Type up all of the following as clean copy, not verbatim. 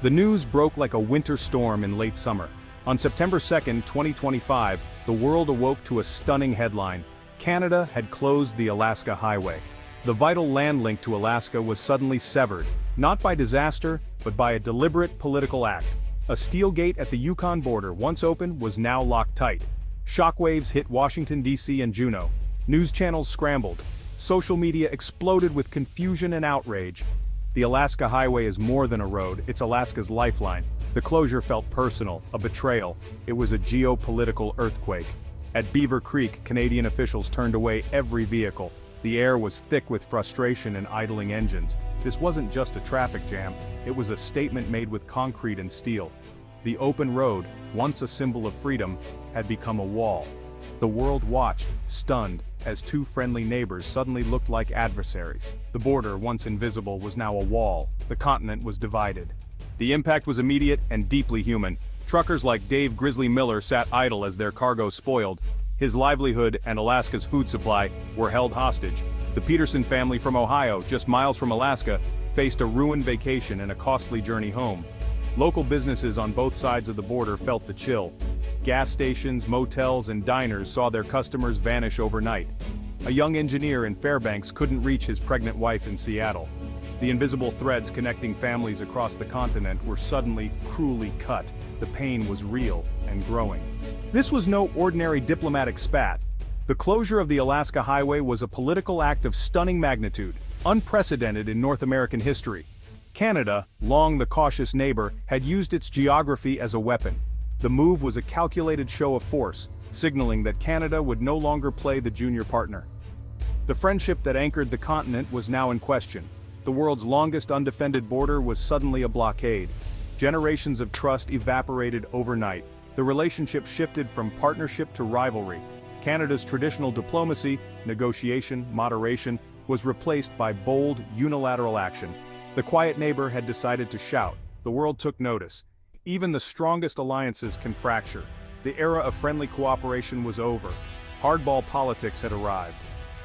The news broke like a winter storm in late summer. On September 2, 2025, the world awoke to a stunning headline. Canada had closed the Alaska Highway. The vital land link to Alaska was suddenly severed, not by disaster, but by a deliberate political act. A steel gate at the Yukon border, once open, was now locked tight. Shockwaves hit Washington, D.C. and Juneau. News channels scrambled. Social media exploded with confusion and outrage. The Alaska Highway is more than a road, it's Alaska's lifeline. The closure felt personal, a betrayal. It was a geopolitical earthquake. At Beaver Creek, Canadian officials turned away every vehicle. The air was thick with frustration and idling engines. This wasn't just a traffic jam, it was a statement made with concrete and steel. The open road, once a symbol of freedom, had become a wall. The world watched, stunned, as two friendly neighbors suddenly looked like adversaries. The border, once invisible, was now a wall. The continent was divided. The impact was immediate and deeply human. Truckers like Dave Grizzly Miller sat idle as their cargo spoiled. His livelihood and Alaska's food supply were held hostage. The Peterson family from Ohio, just miles from Alaska, faced a ruined vacation and a costly journey home. Local businesses on both sides of the border felt the chill. Gas stations, motels, and diners saw their customers vanish overnight. A young engineer in Fairbanks couldn't reach his pregnant wife in Seattle. The invisible threads connecting families across the continent were suddenly, cruelly cut. The pain was real and growing. This was no ordinary diplomatic spat. The closure of the Alaska Highway was a political act of stunning magnitude, unprecedented in North American history. Canada, long the cautious neighbor, had used its geography as a weapon. The move was a calculated show of force, signaling that Canada would no longer play the junior partner. The friendship that anchored the continent was now in question. The world's longest undefended border was suddenly a blockade. Generations of trust evaporated overnight. The relationship shifted from partnership to rivalry. Canada's traditional diplomacy, negotiation, moderation, was replaced by bold, unilateral action. The quiet neighbor had decided to shout. The world took notice. Even the strongest alliances can fracture. The era of friendly cooperation was over. Hardball politics had arrived.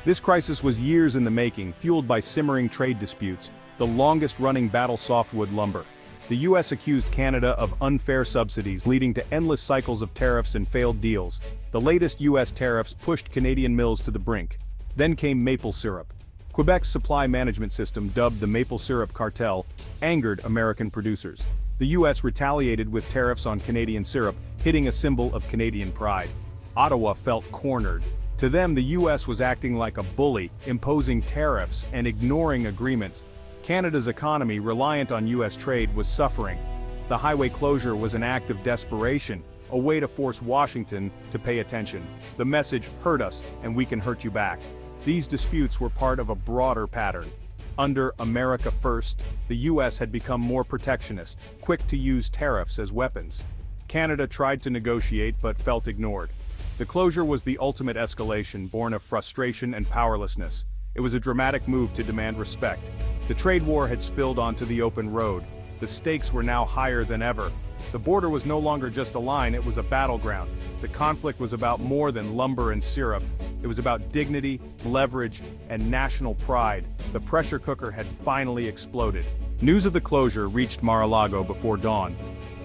This crisis was years in the making, fueled by simmering trade disputes, the longest-running battle softwood lumber. The U.S. accused Canada of unfair subsidies, leading to endless cycles of tariffs and failed deals. The latest U.S. tariffs pushed Canadian mills to the brink. Then came maple syrup. Quebec's supply management system, dubbed the maple syrup cartel, angered American producers. The U.S. retaliated with tariffs on Canadian syrup, hitting a symbol of Canadian pride. Ottawa felt cornered. To them, the U.S. was acting like a bully, imposing tariffs and ignoring agreements. Canada's economy, reliant on U.S. trade, was suffering. The highway closure was an act of desperation, a way to force Washington to pay attention. The message, hurt us, and we can hurt you back. These disputes were part of a broader pattern. Under America First, the U.S. had become more protectionist, quick to use tariffs as weapons. Canada tried to negotiate but felt ignored. The closure was the ultimate escalation, born of frustration and powerlessness. It was a dramatic move to demand respect. The trade war had spilled onto the open road. The stakes were now higher than ever. The border was no longer just a line, it was a battleground. The conflict was about more than lumber and syrup. It was about dignity, leverage, and national pride. The pressure cooker had finally exploded. News of the closure reached Mar-a-Lago before dawn.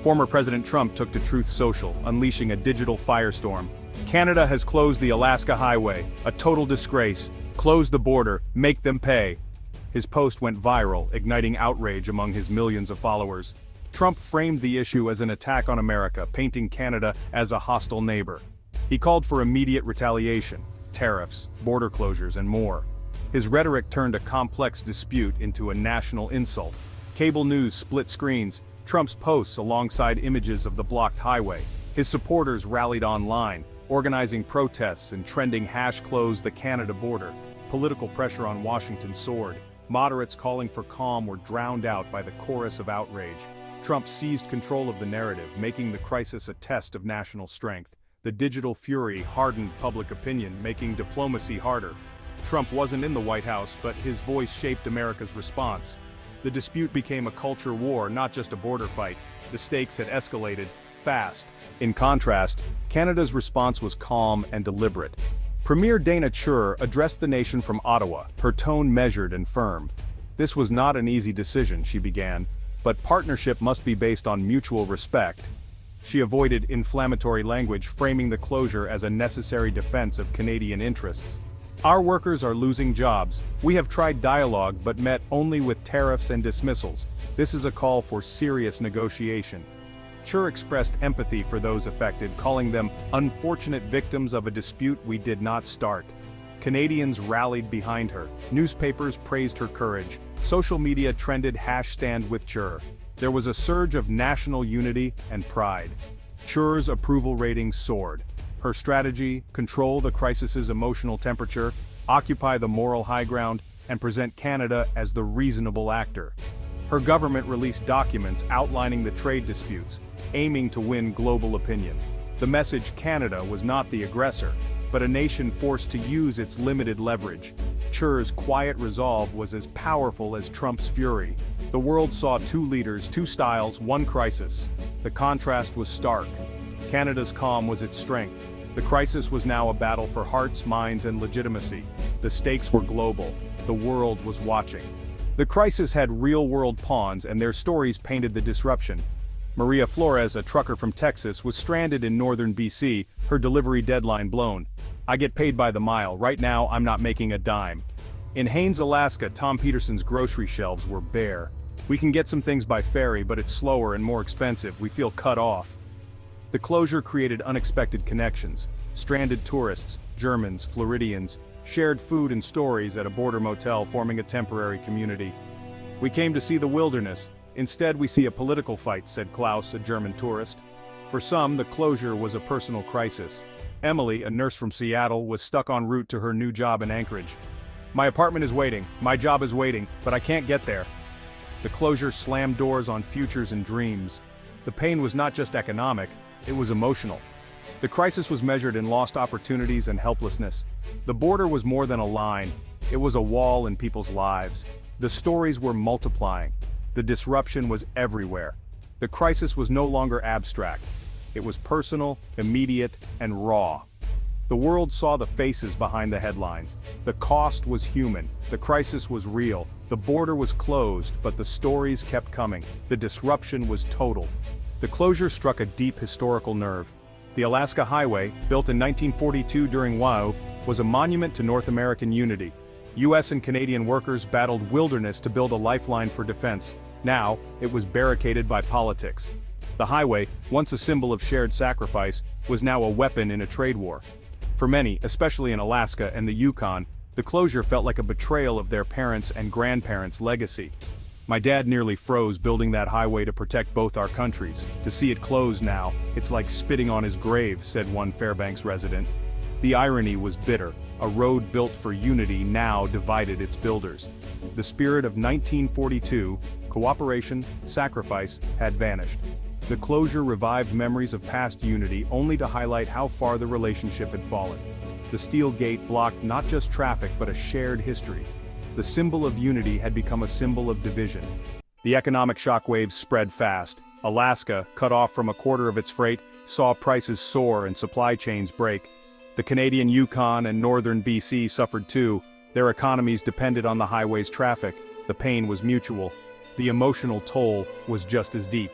Former President Trump took to Truth Social, unleashing a digital firestorm. Canada has closed the Alaska Highway, a total disgrace. Close the border, make them pay. His post went viral, igniting outrage among his millions of followers. Trump framed the issue as an attack on America, painting Canada as a hostile neighbor. He called for immediate retaliation, tariffs, border closures, and more. His rhetoric turned a complex dispute into a national insult. Cable news split screens, Trump's posts alongside images of the blocked highway. His supporters rallied online, organizing protests and trending #close the Canada border. Political pressure on Washington soared. Moderates calling for calm were drowned out by the chorus of outrage. Trump seized control of the narrative, making the crisis a test of national strength. The digital fury hardened public opinion, making diplomacy harder. Trump wasn't in the White House, but his voice shaped America's response. The dispute became a culture war, not just a border fight. The stakes had escalated fast. In contrast, Canada's response was calm and deliberate. Premier Dana Chure addressed the nation from Ottawa, her tone measured and firm. This was not an easy decision, she began. But partnership must be based on mutual respect. She avoided inflammatory language, framing the closure as a necessary defense of Canadian interests. Our workers are losing jobs. We have tried dialogue but met only with tariffs and dismissals. This is a call for serious negotiation. Chur expressed empathy for those affected, calling them unfortunate victims of a dispute we did not start. Canadians rallied behind her. Newspapers praised her courage. Social media trended #StandWithChur. There was a surge of national unity and pride. Chur's approval rating soared. Her strategy: control the crisis's emotional temperature, occupy the moral high ground, and present Canada as the reasonable actor. Her government released documents outlining the trade disputes, aiming to win global opinion. The message: Canada was not the aggressor, but a nation forced to use its limited leverage. Chur's quiet resolve was as powerful as Trump's fury. The world saw two leaders, two styles, one crisis. The contrast was stark. Canada's calm was its strength. The crisis was now a battle for hearts, minds, and legitimacy. The stakes were global. The world was watching. The crisis had real-world pawns, and their stories painted the disruption. Maria Flores, a trucker from Texas, was stranded in northern BC, her delivery deadline blown. "I get paid by the mile. Right now, I'm not making a dime." In Haines, Alaska, Tom Peterson's grocery shelves were bare. "We can get some things by ferry, but it's slower and more expensive. We feel cut off." The closure created unexpected connections. Stranded tourists, Germans, Floridians, shared food and stories at a border motel, forming a temporary community. "We came to see the wilderness. Instead we see a political fight," said Klaus, a German tourist. For some, the closure was a personal crisis. Emily, a nurse from Seattle, was stuck en route to her new job in Anchorage. "My apartment is waiting, my job is waiting, but I can't get there." The closure slammed doors on futures and dreams. The pain was not just economic, it was emotional. The crisis was measured in lost opportunities and helplessness. The border was more than a line, it was a wall in people's lives. The stories were multiplying. The disruption was everywhere. The crisis was no longer abstract. It was personal, immediate, and raw. The world saw the faces behind the headlines. The cost was human. The crisis was real. The border was closed, but the stories kept coming. The disruption was total. The closure struck a deep historical nerve. The Alaska Highway, built in 1942 during WOW, was a monument to North American unity. U.S. and Canadian workers battled wilderness to build a lifeline for defense. Now, it was barricaded by politics. The highway, once a symbol of shared sacrifice, was now a weapon in a trade war. For many, especially in Alaska and the Yukon, the closure felt like a betrayal of their parents' and grandparents' legacy. "My dad nearly froze building that highway to protect both our countries. To see it close now, it's like spitting on his grave," said one Fairbanks resident. The irony was bitter. A road built for unity now divided its builders. The spirit of 1942, cooperation, sacrifice, had vanished. The closure revived memories of past unity, only to highlight how far the relationship had fallen. The steel gate blocked not just traffic but a shared history. The symbol of unity had become a symbol of division. The economic shockwaves spread fast. Alaska, cut off from a quarter of its freight, saw prices soar and supply chains break. The Canadian Yukon and northern BC suffered too. Their economies depended on the highway's traffic. The pain was mutual. The emotional toll was just as deep.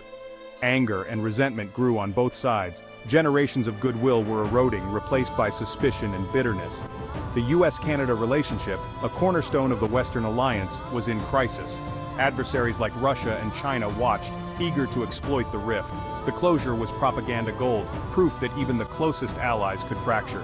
Anger and resentment grew on both sides. Generations of goodwill were eroding, replaced by suspicion and bitterness. The U.S. Canada relationship, a cornerstone of the Western alliance, was in crisis. Adversaries like Russia and China watched, eager to exploit the rift. The closure was propaganda gold, proof that even the closest allies could fracture.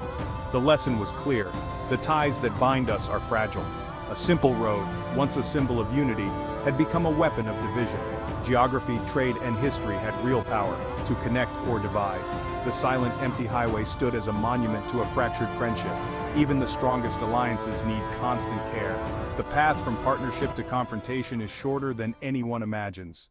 The lesson was clear: the ties that bind us are fragile. A simple road, once a symbol of unity, had become a weapon of division. Geography, trade, and history had real power to connect or divide. The silent, empty highway stood as a monument to a fractured friendship. Even the strongest alliances need constant care. The path from partnership to confrontation is shorter than anyone imagines.